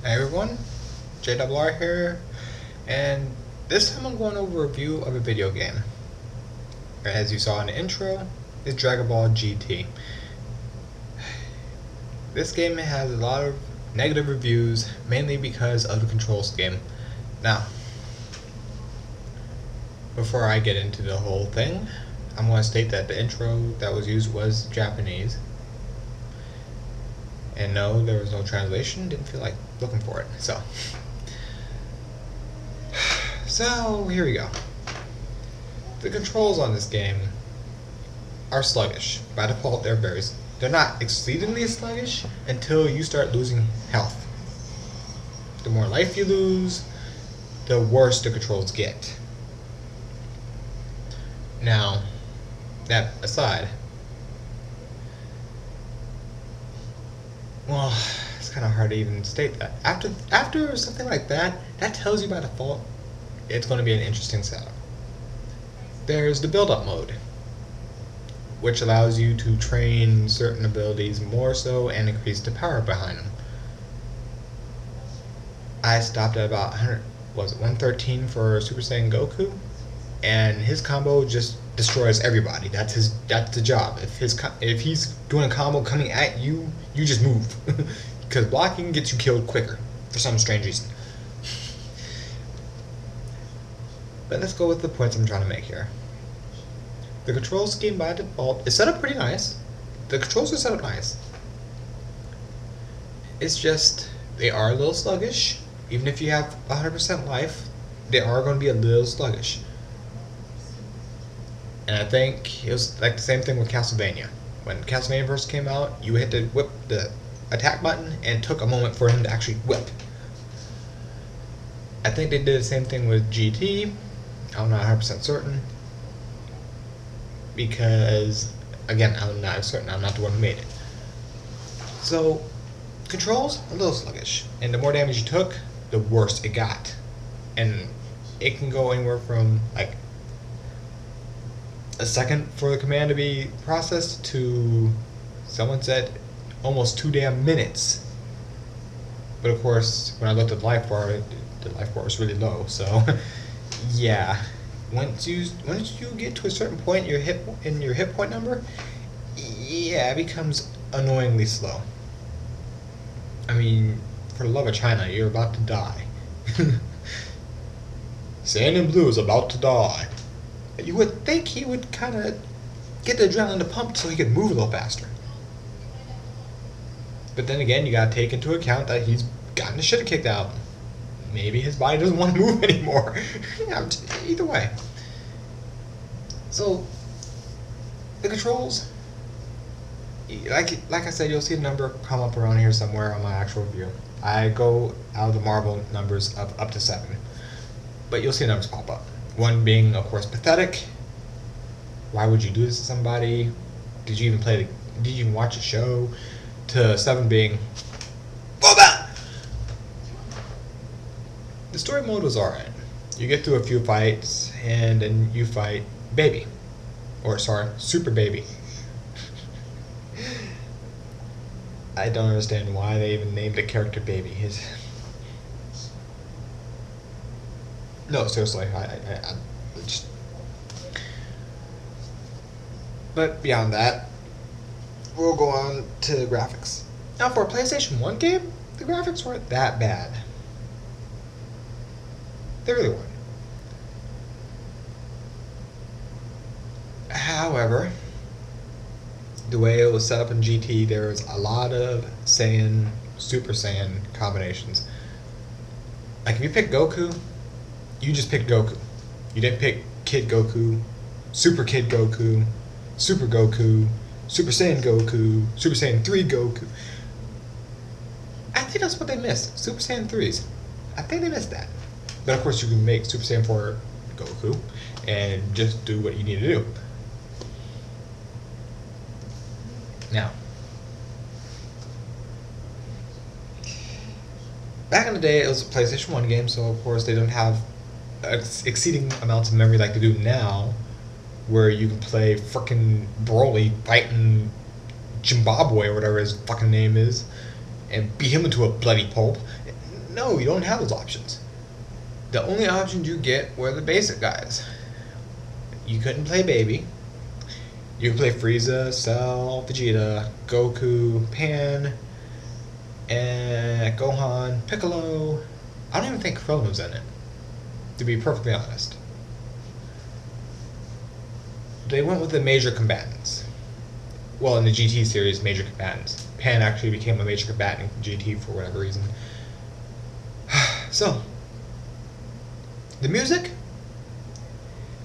Hey everyone, JRR here, and this time I'm going over a review of a video game. As you saw in the intro, it's DragonBall GT. This game has a lot of negative reviews, mainly because of the control scheme. Now, before I get into the whole thing, I'm going to state that the intro that was used was Japanese. And no, there was no translation, didn't feel like looking for it, so here we go. The controls on this game are sluggish. By default, they're not exceedingly sluggish until you start losing health. The more life you lose, the worse the controls get. Now, that aside, well, it's kind of hard to even state that. After something like that, that tells you by default it's going to be an interesting setup. There's the build-up mode, which allows you to train certain abilities more so and increase the power behind them. I stopped at about 113 for Super Saiyan Goku, and his combo just destroys everybody. That's the job. If he's doing a combo coming at you, you just move, because blocking gets you killed quicker for some strange reason. But let's go with the points I'm trying to make here. The control scheme by default is set up pretty nice. The controls are set up nice. It's just they are a little sluggish. Even if you have 100% life, they are going to be a little sluggish. And I think it was like the same thing with Castlevania. When Castlevania first came out, you hit the attack button, and it took a moment for him to actually whip. I think they did the same thing with GT. I'm not 100% certain, because again, I'm not certain. I'm not the one who made it. So controls a little sluggish, and the more damage you took, the worse it got. And it can go anywhere from like a second for the command to be processed to, someone said, almost 2 damn minutes. But of course, when I looked at the life bar was really low, so yeah. Once you get to a certain point in your hit point number, yeah, it becomes annoyingly slow. I mean, for the love of China, you're about to die. Sand in Blue is about to die. You would think he would kind of get the adrenaline to pump so he could move a little faster. But then again, you gotta take into account that he's gotten the shit kicked out. Maybe his body doesn't want to move anymore. Yeah, either way. So, the controls, like I said, you'll see the number come up around here somewhere on my actual review. I go out of the Marvel numbers of up to 7. But you'll see numbers pop up. 1 being, of course, pathetic. Why would you do this to somebody? Did you even watch a show? To 7 being, Boba! The story mode was alright. You get through a few fights, and then you fight Baby. Or, sorry, Super Baby. I don't understand why they even named the character Baby. No, seriously, I just. But beyond that, we'll go on to graphics. Now, for a PlayStation 1 game, the graphics weren't that bad. They really weren't. However, the way it was set up in GT, there was a lot of Saiyan, Super Saiyan combinations. Like if you pick Goku, you just picked Goku. You didn't pick Kid Goku, Super Kid Goku, Super Goku, Super Saiyan Goku, Super Saiyan 3 Goku. I think that's what they missed. Super Saiyan 3s. I think they missed that. But of course you can make Super Saiyan 4 Goku and just do what you need to do. Now, back in the day, it was a PlayStation 1 game, so of course they don't have exceeding amounts of memory like they do now, where you can play frickin' Broly fighting Zimbabwe or whatever his fucking name is, and beat him into a bloody pulp. No, you don't have those options. The only options you get were the basic guys. You couldn't play Baby. You could play Frieza, Cell, Vegeta, Goku, Pan, and Gohan, Piccolo. I don't even think Krillin was in it, to be perfectly honest. They went with the major combatants. Well, in the GT series, major combatants. Pan actually became a major combatant in GT for whatever reason. So, the music?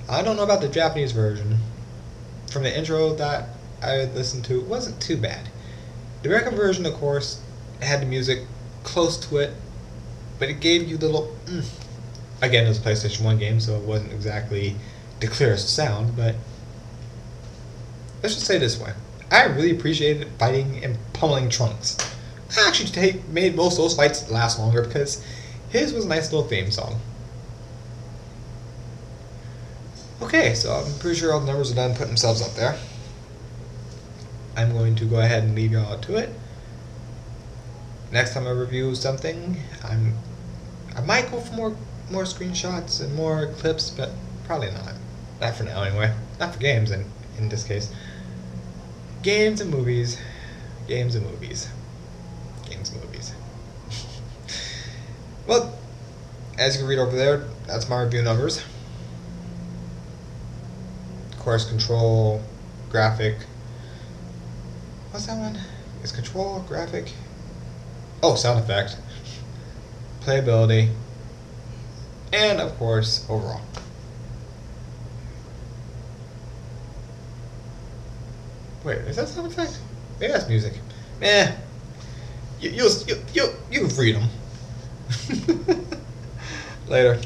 I don't know about the Japanese version. From the intro that I listened to, it wasn't too bad. The American version, of course, had the music close to it, but it gave you the little Again, it was a PlayStation 1 game, so it wasn't exactly the clearest sound, but let's just say it this way. I really appreciated fighting and pummeling Trunks. I actually made most of those fights last longer because his was a nice little theme song. Okay, so I'm pretty sure all the numbers are done putting themselves up there. I'm going to go ahead and leave y'all to it. Next time I review something, I might go for more screenshots and more clips, but probably not. Not for now, anyway. Not for games, in this case. Games and movies. Games and movies. Games and movies. Well, as you can read over there, that's my review numbers. Of course, control, graphic. What's that one? It's control, graphic. Oh, sound effect. Playability. And, of course, overall. Wait, is that sound effect? Maybe that's music. You can read them. Later.